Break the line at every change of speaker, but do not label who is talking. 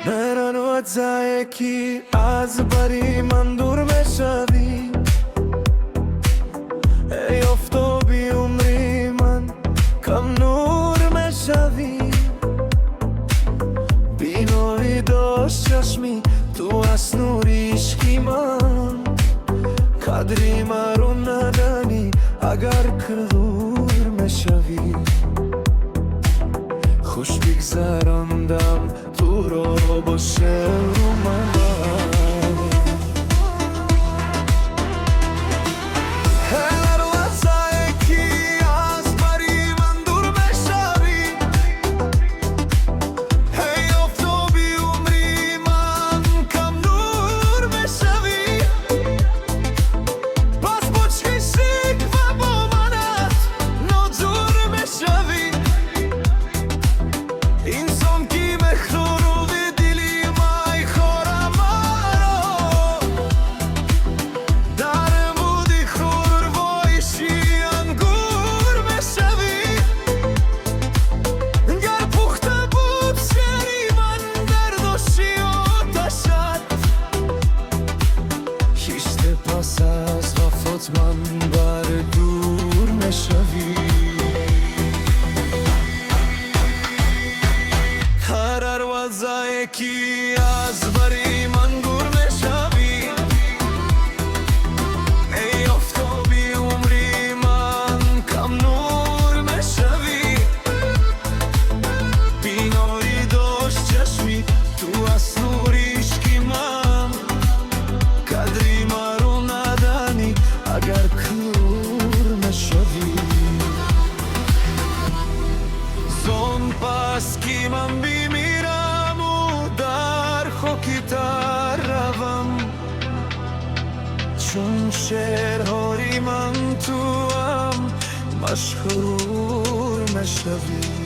Meranot zaeki az bari mandur meshavi Ey ofto bi umri man kam nur meshavi Binovi dost chashmi tu as nurishki man Kadri marun nadani agar kılur meshavi خوش بگذراندم تو را با شعر و ملال هر لحظه که از بری من دور بشوی هی آفتابی عمری من کم نور بشوی پس با چشم و با منت ناجور بشوی İnsan ki mehru ve dilim ay khora maro Dar budi khur voishi angur meshavi Gar pukhta bud sheri man dar doshi otashat Hishte pas az vafot man bar dur meshavi Ki az bari mangur meshavi Ey aftabi umri man kam nur meshavi Binori dost chashmi tu as nurishki man Kadri maru nadani agar kur meshavi Zon pas ki man bimira Kitaravам чун шерҳори ман туам машҳур мешавӣ